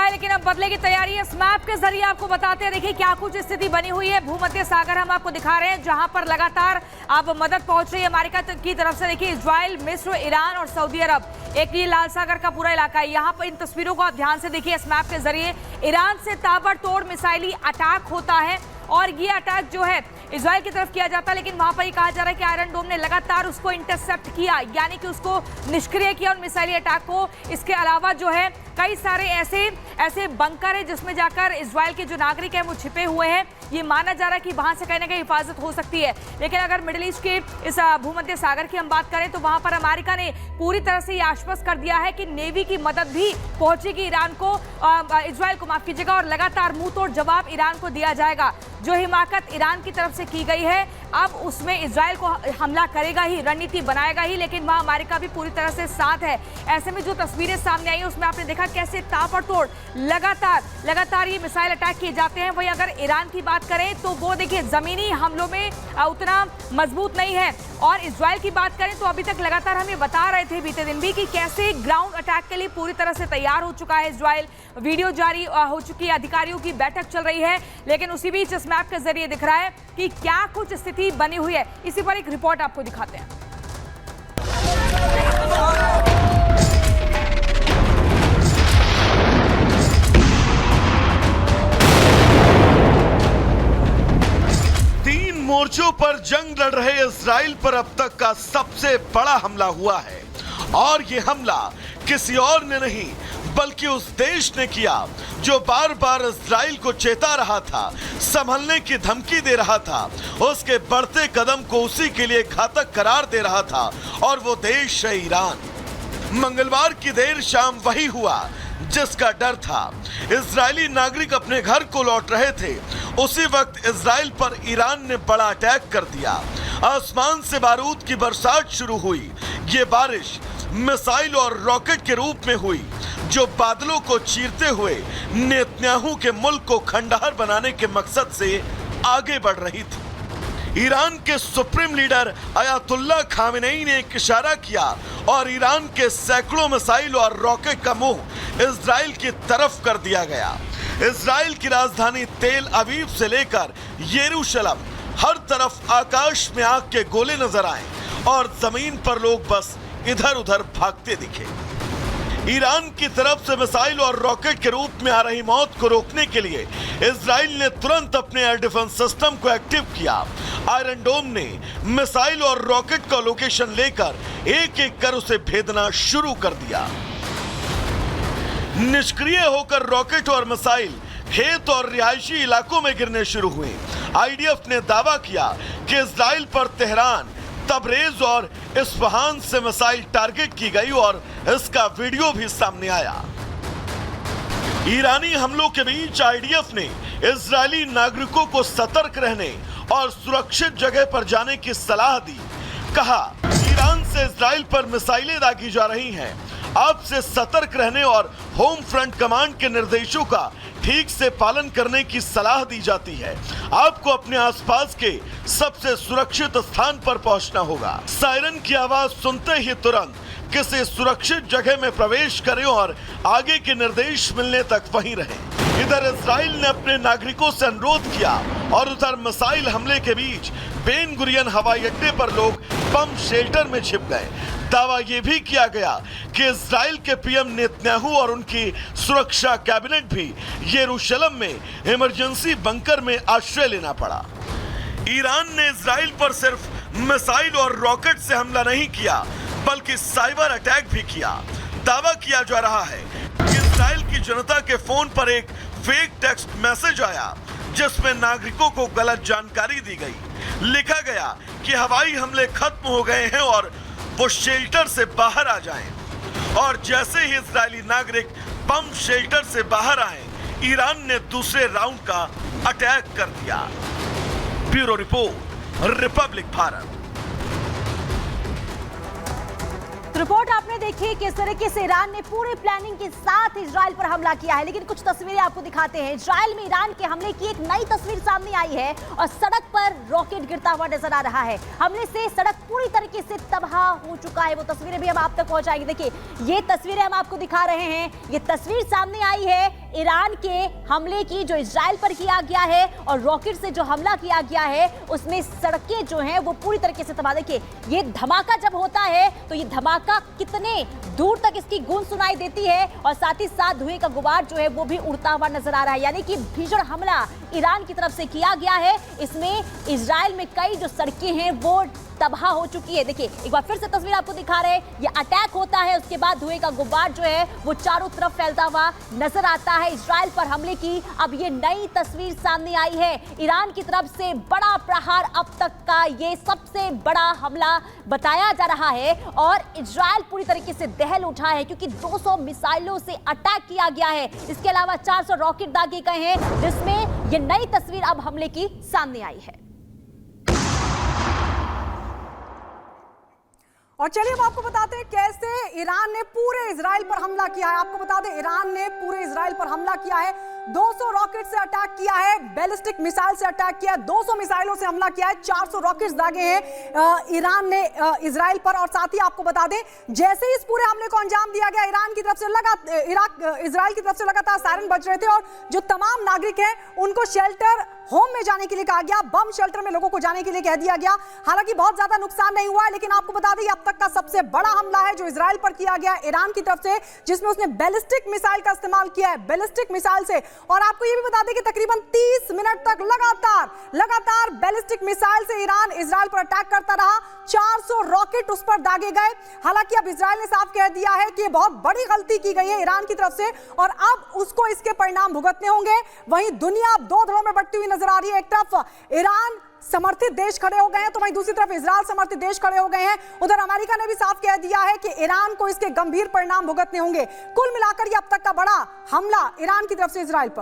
है, लेकिन अब बदले की तैयारी है। इस मैप के जरिए आपको बताते हैं, देखिए क्या कुछ स्थिति बनी हुई है। भूमध्य सागर हम आपको दिखा रहे हैं, जहां पर लगातार अब मदद पहुंच रही है अमेरिका की तरफ से। देखिए इजराइल, मिस्र, ईरान और सऊदी अरब, एक ये लाल सागर का पूरा इलाका है। यहाँ पर इन तस्वीरों को आप ध्यान से देखिए। इस मैप के जरिए ईरान से ताबड़तोड़ मिसाइली अटैक होता है और ये अटैक जो है इजराइल की तरफ किया जाता है, लेकिन वहां पर ये कहा जा रहा है कि आयरन डोम ने लगातार उसको इंटरसेप्ट किया, यानी कि उसको निष्क्रिय किया उन मिसाइली अटैक को। इसके अलावा जो है कई सारे ऐसे बंकर है जिसमें जाकर इजराइल के जो नागरिक हैं वो छिपे हुए हैं। ये माना जा रहा है कि वहां से कहीं ना कहीं हिफाजत हो सकती है। लेकिन अगर मिडिल ईस्ट के इस भूमध्य सागर की हम बात करें तो वहां पर अमेरिका ने पूरी तरह से ये आश्वस्त कर दिया है कि नेवी की मदद भी पहुंचेगी ईरान को, इजराइल को माफ कीजिएगा, और लगातार मुंह तोड़ जवाब ईरान को दिया जाएगा। जो हिमाकत ईरान की तरफ से की गई है, अब उसमें इजराइल को हमला करेगा ही, रणनीति बनाएगा ही, लेकिन वहां अमेरिका भी पूरी तरह से साथ है। ऐसे में जो तस्वीरें सामने आई उसमें आपने देखा कैसे ताबड़तोड़ लगातार ये मिसाइल अटैक किए जाते हैं। वहीं अगर ईरान की बात करें तो वो देखिए जमीनी हमलों में उतना मजबूत नहीं है, और इजराइल की बात करें तो अभी तक लगातार हम ये बता रहे थे बीते दिन भी कि कैसे ग्राउंड अटैक के लिए पूरी तरह से तैयार हो चुका है इजराइल। वीडियो जारी हो चुकी है, अधिकारियों की बैठक चल रही है, लेकिन उसी बीच इस मैप के जरिए दिख रहा है कि क्या कुछ स्थिति बनी हुई है। इसी पर एक रिपोर्ट आपको दिखाते हैं। मोर्चों पर जंग लड़ रहे इजराइल पर अब तक का सबसे बड़ा हमला हुआ है, और ये हमला किसी और ने नहीं बल्कि उस देश ने किया जो बार बार इजराइल को चेता रहा था, संभलने की धमकी दे रहा था, उसके बढ़ते कदम को उसी के लिए घातक करार दे रहा था, और वो देश है ईरान। मंगलवार की देर शाम वही हुआ जिसका डर था। इजरायली नागरिक अपने घर को लौट रहे थे, उसी वक्त इजराइल पर ईरान ने बड़ा अटैक कर दिया। आसमान से बारूद की बरसात शुरू हुई। ये बारिश मिसाइल और रॉकेट के रूप में हुई जो बादलों को चीरते हुए नेतन्याहू के मुल्क को खंडहर बनाने के मकसद से आगे बढ़ रही थी। ईरान के सुप्रीम लीडर अयातुल्लाह खामेनेई ने एक इशारा किया और ईरान के सैकड़ों मिसाइल और रॉकेट का मुंह इजराइल की तरफ कर दिया गया। इजराइल की राजधानी तेल अवीव से लेकर यरूशलेम, हर तरफ आकाश में आग के गोले नजर आए और जमीन पर लोग बस इधर उधर भागते दिखे। ईरान की तरफ से मिसाइल और रॉकेट के रूप में आ रही मौत को रोकने के लिए इजराइल ने तुरंत अपने एयर डिफेंस सिस्टम को एक्टिव किया। आयरन डोम ने मिसाइल और रॉकेट का लोकेशन लेकर एक एक कर उसे भेदना शुरू कर दिया। निष्क्रिय होकर रॉकेट और मिसाइल खेत और रिहायशी इलाकों में गिरने शुरू हुए। आईडीएफ ने दावा किया कि इजराइल पर तेहरान, तबरेज और इस्फहान से मिसाइल टारगेट की गई और इसका वीडियो भी सामने आया। ईरानी हमलों के बीच आईडीएफ ने इजरायली नागरिकों को सतर्क रहने और सुरक्षित जगह पर जाने की सलाह दी। कहा, ईरान से इजराइल पर मिसाइलें दागी जा रही हैं, आपसे सतर्क रहने और होम फ्रंट कमांड के निर्देशों का ठीक से पालन करने की सलाह दी जाती है। आपको अपने आसपास के सबसे सुरक्षित स्थान पर पहुंचना होगा। सायरन की आवाज सुनते ही तुरंत किसी सुरक्षित जगह में प्रवेश करें और आगे के निर्देश मिलने तक वहीं रहें। इधर इजराइल ने अपने नागरिकों से अनुरोध किया और उधर मिसाइल हमले के बीच बेन गुरियन हवाई अड्डे पर लोग बम शेल्टर में छिप गए। दावा यह भी किया गया कि इजराइल के पीएम नेतन्याहू और उनकी सुरक्षा कैबिनेट भी यरूशलेम में इमरजेंसी बंकर में आश्रय लेना पड़ा। ईरान ने इजराइल पर सिर्फ मिसाइल और रॉकेट से हमला नहीं किया बल्कि साइबर अटैक भी किया। दावा किया जा रहा है कि इजराइल की जनता के फोन पर एक फेक टेक्स्ट मैसेज आया जिसमें नागरिकों को गलत जानकारी दी गई। लिखा गया कि हवाई हमले खत्म हो गए हैं और वो शेल्टर से बाहर आ जाएं। और जैसे ही इजरायली नागरिक बम शेल्टर से बाहर आए, ईरान ने दूसरे राउंड का अटैक कर दिया। Bureau report, Republic Bharat. तो रिपोर्ट आपने देखी किस तरीके से ईरान ने पूरी प्लानिंग के साथ इजराइल पर हमला किया है, लेकिन कुछ तस्वीरें आपको दिखाते हैं। इजराइल में ईरान के हमले की एक नई तस्वीर सामने आई है और सड़क पर रॉकेट गिरता हुआ नजर आ रहा है। हमले से सड़क पूरी तरीके से तबाह हो चुका है। वो तस्वीरें भी हम आप तक पहुंचाएंगे। देखिए, ये तस्वीरें हम आपको दिखा रहे हैं। ये तस्वीर सामने आई है ईरान के हमले की जो इजराइल पर किया गया है, और रॉकेट से जो हमला किया गया है उसमें सड़कें जो हैं वो पूरी तरीके से तबाह। देखिए, ये धमाका जब होता है तो ये धमाका कितने दूर तक इसकी गूंज सुनाई देती है, और साथ ही साथ धुएं का गुबार जो है वो भी उड़ता हुआ नजर आ रहा है। यानी कि भीषण हमला ईरान की तरफ से किया गया है। इसमें इजराइल में कई जो सड़कें हैं वो तबाह हो चुकी है। देखिए, एक बार फिर से तस्वीर आपको दिखा रहे हैं। ये अटैक होता है, उसके बाद धुएं का गुबार जो है वो चारों तरफ फैलता हुआ नजर आता है। इजराइल पर हमले की अब ये नई तस्वीर सामने आई है। ईरान की तरफ से बड़ा प्रहार, अब तक का ये सबसे बड़ा हमला बताया जा रहा है, और इजराइल पूरी तरीके से दहल उठा है क्योंकि 200 मिसाइलों से अटैक किया गया है। इसके अलावा 400 रॉकेट दागे गए हैं, जिसमें ये नई तस्वीर अब हमले की सामने आई है। और चलिए हम आपको बताते हैं कैसे ईरान ने पूरे इजराइल पर हमला किया है। आपको बता दें, ईरान ने पूरे इजराइल पर हमला किया है। 200 रॉकेट से अटैक किया है, बैलिस्टिक मिसाइल से अटैक किया है, 200 मिसाइलों से हमला किया है, 400 रॉकेट्स दागे हैं ईरान ने इजराइल पर। और साथ ही आपको बता दें, जैसे ही इस पूरे हमले को अंजाम दिया गया, ईरान की तरफ से इजराइल की तरफ से लगातार सायरन बज रहे थे, और जो तमाम नागरिक हैं उनको शेल्टर होम में जाने के लिए कहा गया, बम शेल्टर में लोगों को जाने के लिए कह दिया गया। हालांकि बहुत ज्यादा नुकसान नहीं हुआ है, लेकिन आपको बता दें, अब तक का सबसे बड़ा हमला है जो इजराइल पर किया गया ईरान की तरफ से, जिसमें उसने बैलिस्टिक मिसाइल का इस्तेमाल किया है, बैलिस्टिक मिसाइल से। और आपको यह भी बता दें कि तकरीबन 30 मिनट तक लगातार बैलिस्टिक मिसाइल से ईरान इजराइल पर अटैक करता रहा। 400 रॉकेट उस पर दागे गए। हालांकि अब इजराइल ने साफ कह दिया है कि बहुत बड़ी गलती की गई है ईरान की तरफ से, और अब उसको इसके परिणाम भुगतने होंगे। वहीं दुनिया अब दो धड़ों में बंटती हुई नजर आ रही है। एक तरफ ईरान समर्थित देश खड़े हो गए हैं, तो वहीं दूसरी तरफ इजराइल समर्थित देश खड़े हो गए हैं। उधर अमेरिका ने भी साफ कह दिया है कि ईरान को इसके गंभीर परिणाम भुगतने होंगे। कुल मिलाकर ये अब तक का बड़ा हमला ईरान की तरफ से इजराइल पर।